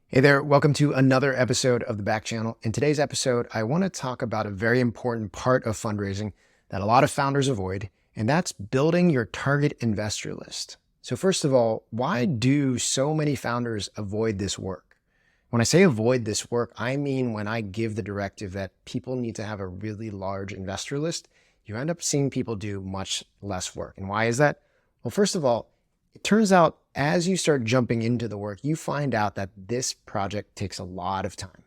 Hey there, welcome to another episode of the Backchannel. In today's episode, I want to talk about a very important part of fundraising that a lot of founders avoid, and that's building your target investor list. So first of all, why do so many founders avoid this work? When I say avoid this work, I mean when I give the directive that people need to have a really large investor list, you end up seeing people do much less work. And why is that? Well, first of all, it turns out as you start jumping into the work, you find out that this project takes a lot of time.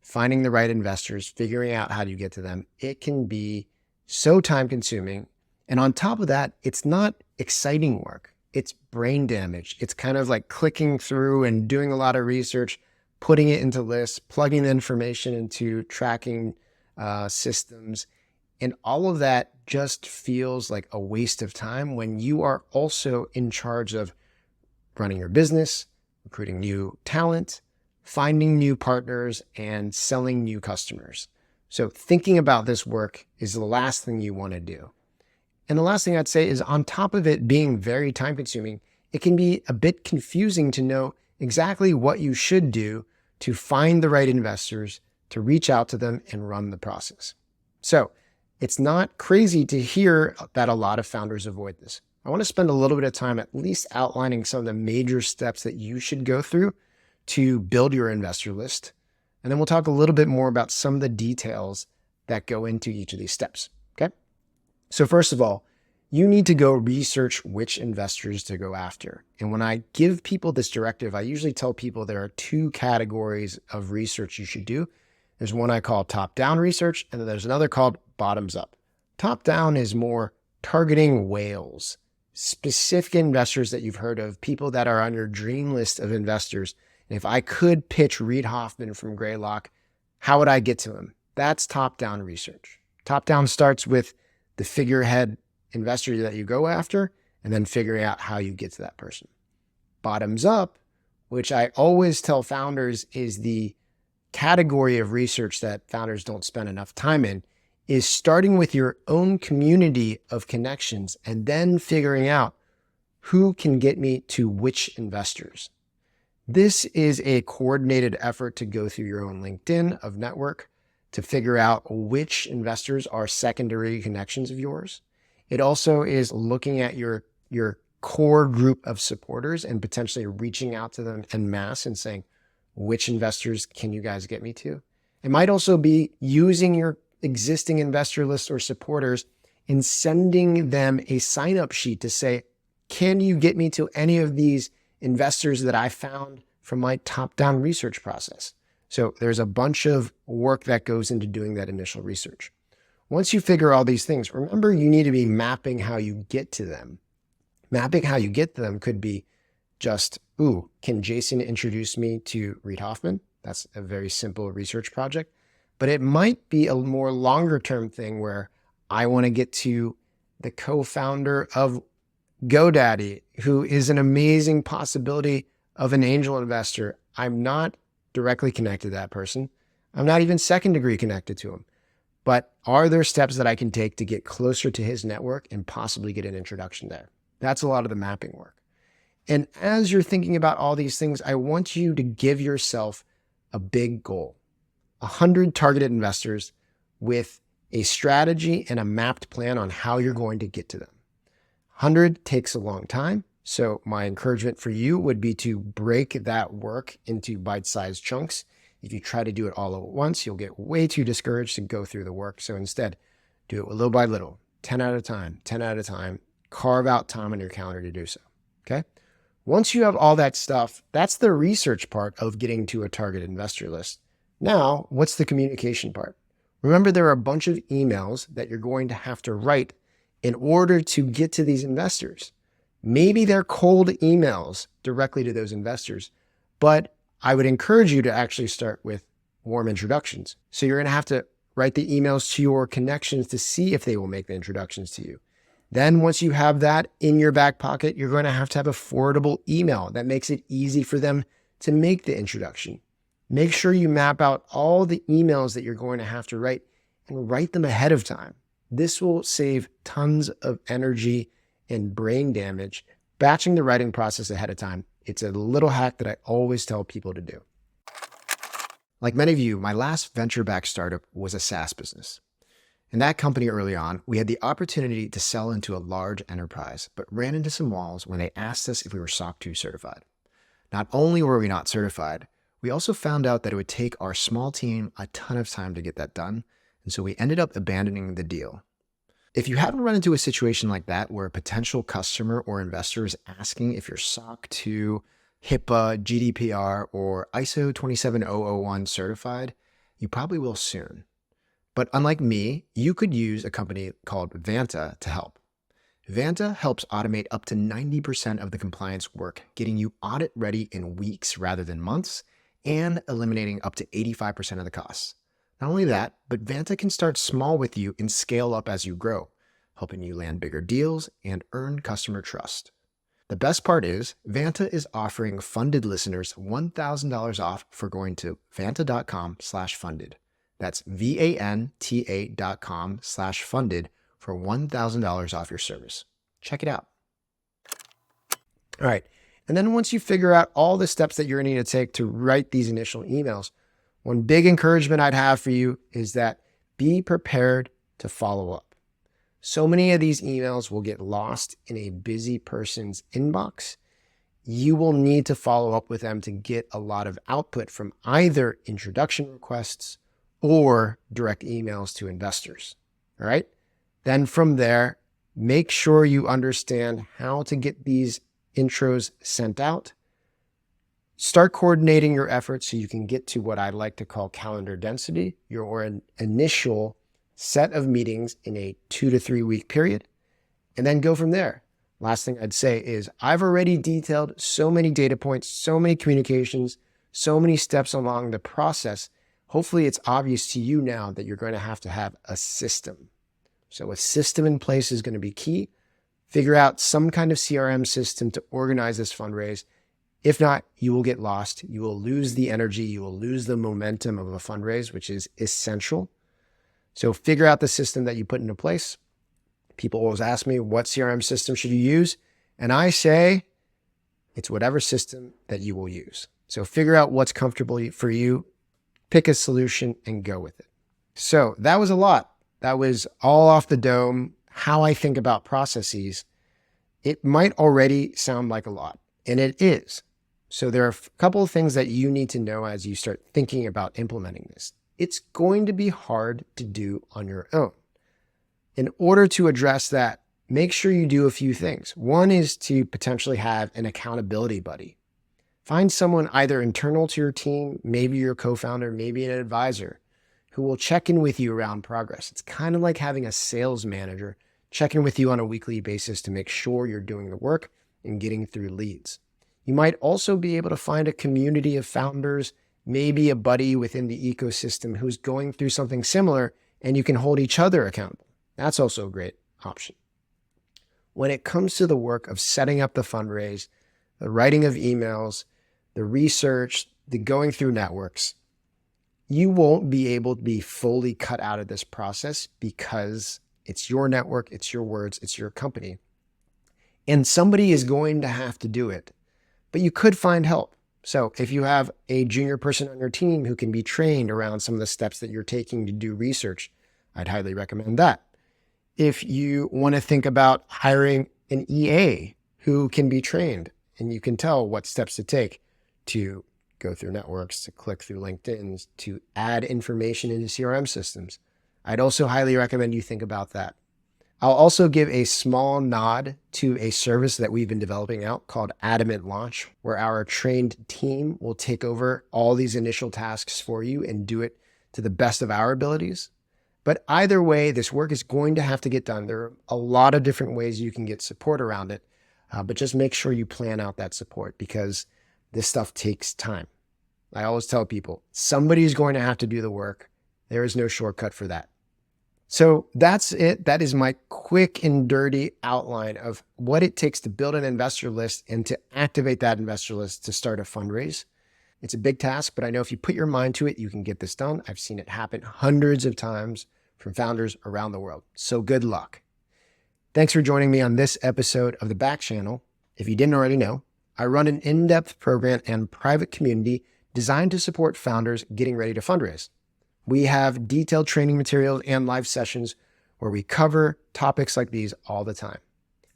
Finding the right investors, figuring out how do you get to them, it can be so time consuming. And on top of that, it's not exciting work. It's brain damage. It's kind of like clicking through and doing a lot of research, putting it into lists, plugging the information into tracking systems. And all of that just feels like a waste of time when you are also in charge of running your business, recruiting new talent, finding new partners, and selling new customers. So thinking about this work is the last thing you want to do. And the last thing I'd say is on top of it being very time consuming, it can be a bit confusing to know exactly what you should do to find the right investors, to reach out to them and run the process. So it's not crazy to hear that a lot of founders avoid this. I want to spend a little bit of time at least outlining some of the major steps that you should go through to build your investor list. And then we'll talk a little bit more about some of the details that go into each of these steps. Okay. So first of all, you need to go research which investors to go after. And when I give people this directive, I usually tell people there are two categories of research you should do. There's one I call top-down research, and then there's another called bottoms-up. Top-down is more targeting whales, specific investors that you've heard of, people that are on your dream list of investors. And if I could pitch Reid Hoffman from Greylock, how would I get to him? That's top-down research. Top-down starts with the figurehead investor that you go after, and then figuring out how you get to that person. Bottoms-up, which I always tell founders is the category of research that founders don't spend enough time in, is starting with your own community of connections and then figuring out who can get me to which investors. This is a coordinated effort to go through your own LinkedIn of network to figure out which investors are secondary connections of yours. It also is looking at your core group of supporters and potentially reaching out to them en masse and saying, which investors can you guys get me to? It might also be using your existing investor list or supporters and sending them a sign-up sheet to say, can you get me to any of these investors that I found from my top-down research process? So there's a bunch of work that goes into doing that initial research. Once you figure all these things, remember you need to be mapping how you get to them. Mapping how you get to them could be just, can Jason introduce me to Reid Hoffman? That's a very simple research project. But it might be a more longer term thing where I want to get to the co-founder of GoDaddy, who is an amazing possibility of an angel investor. I'm not directly connected to that person. I'm not even second degree connected to him. But are there steps that I can take to get closer to his network and possibly get an introduction there? That's a lot of the mapping work. And as you're thinking about all these things, I want you to give yourself a big goal. 100 targeted investors with a strategy and a mapped plan on how you're going to get to them. 100 takes a long time. So my encouragement for you would be to break that work into bite-sized chunks. If you try to do it all at once, you'll get way too discouraged to go through the work. So instead, do it little by little, 10 at a time, 10 at a time. Carve out time on your calendar to do so, okay? Once you have all that stuff, that's the research part of getting to a target investor list. Now, what's the communication part? Remember, there are a bunch of emails that you're going to have to write in order to get to these investors. Maybe they're cold emails directly to those investors, but I would encourage you to actually start with warm introductions. So you're going to have to write the emails to your connections to see if they will make the introductions to you. Then once you have that in your back pocket, you're going to have a forwardable email that makes it easy for them to make the introduction. Make sure you map out all the emails that you're going to have to write and write them ahead of time. This will save tons of energy and brain damage. Batching the writing process ahead of time, it's a little hack that I always tell people to do. Like many of you, my last venture-backed startup was a SaaS business. In that company early on, we had the opportunity to sell into a large enterprise, but ran into some walls when they asked us if we were SOC 2 certified. Not only were we not certified, we also found out that it would take our small team a ton of time to get that done, and so we ended up abandoning the deal. If you haven't run into a situation like that where a potential customer or investor is asking if you're SOC 2, HIPAA, GDPR, or ISO 27001 certified, you probably will soon. But unlike me, you could use a company called Vanta to help. Vanta helps automate up to 90% of the compliance work, getting you audit ready in weeks rather than months, and eliminating up to 85% of the costs. Not only that, but Vanta can start small with you and scale up as you grow, helping you land bigger deals and earn customer trust. The best part is, Vanta is offering funded listeners $1,000 off for going to vanta.com/funded. That's VANTA.com/funded for $1,000 off your service. Check it out. All right. And then once you figure out all the steps that you're going to need to take to write these initial emails, one big encouragement I'd have for you is that be prepared to follow up. So many of these emails will get lost in a busy person's inbox. You will need to follow up with them to get a lot of output from either introduction requests or direct emails to investors. All right. Then from there, make sure you understand how to get these intros sent out. Start coordinating your efforts so you can get to what I like to call calendar density, your initial set of meetings in a 2 to 3 week period, and then go from there. Last thing I'd say is I've already detailed so many data points, so many communications, so many steps along the process. Hopefully it's obvious to you now that you're going to have a system. So a system in place is going to be key. Figure out some kind of CRM system to organize this fundraise. If not, you will get lost. You will lose the energy. You will lose the momentum of a fundraise, which is essential. So figure out the system that you put into place. People always ask me, what CRM system should you use? And I say, it's whatever system that you will use. So figure out what's comfortable for you. Pick a solution and go with it. So that was a lot. That was all off the dome, how I think about processes. It might already sound like a lot, and it is. So there are a couple of things that you need to know as you start thinking about implementing this. It's going to be hard to do on your own. In order to address that, make sure you do a few things. One is to potentially have an accountability buddy. Find someone either internal to your team, maybe your co-founder, maybe an advisor, who will check in with you around progress. It's kind of like having a sales manager check in with you on a weekly basis to make sure you're doing the work and getting through leads. You might also be able to find a community of founders, maybe a buddy within the ecosystem who's going through something similar, and you can hold each other accountable. That's also a great option. When it comes to the work of setting up the fundraise, the writing of emails, the research, the going through networks, you won't be able to be fully cut out of this process because it's your network, it's your words, it's your company. And somebody is going to have to do it, but you could find help. So if you have a junior person on your team who can be trained around some of the steps that you're taking to do research, I'd highly recommend that. If you want to think about hiring an EA who can be trained and you can tell what steps to take to go through networks, to click through LinkedIn, to add information into CRM systems, I'd also highly recommend you think about that. I'll also give a small nod to a service that we've been developing out called Adamant Launch, where our trained team will take over all these initial tasks for you and do it to the best of our abilities. But either way, this work is going to have to get done. There are a lot of different ways you can get support around it, but just make sure you plan out that support because this stuff takes time. I always tell people, somebody's going to have to do the work. There is no shortcut for that. So that's it. That is my quick and dirty outline of what it takes to build an investor list and to activate that investor list to start a fundraise. It's a big task, but I know if you put your mind to it, you can get this done. I've seen it happen hundreds of times from founders around the world. So good luck. Thanks for joining me on this episode of the Backchannel. If you didn't already know, I run an in-depth program and private community designed to support founders getting ready to fundraise. We have detailed training materials and live sessions where we cover topics like these all the time.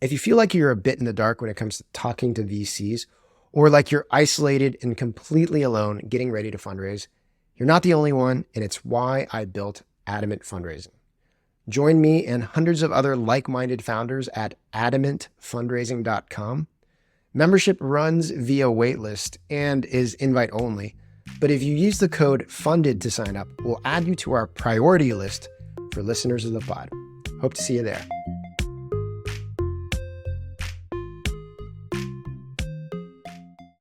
If you feel like you're a bit in the dark when it comes to talking to VCs, or like you're isolated and completely alone getting ready to fundraise, you're not the only one, and it's why I built Adamant Fundraising. Join me and hundreds of other like-minded founders at adamantfundraising.com. Membership runs via waitlist and is invite only, but if you use the code FUNDED to sign up, we'll add you to our priority list for listeners of the pod. Hope to see you there.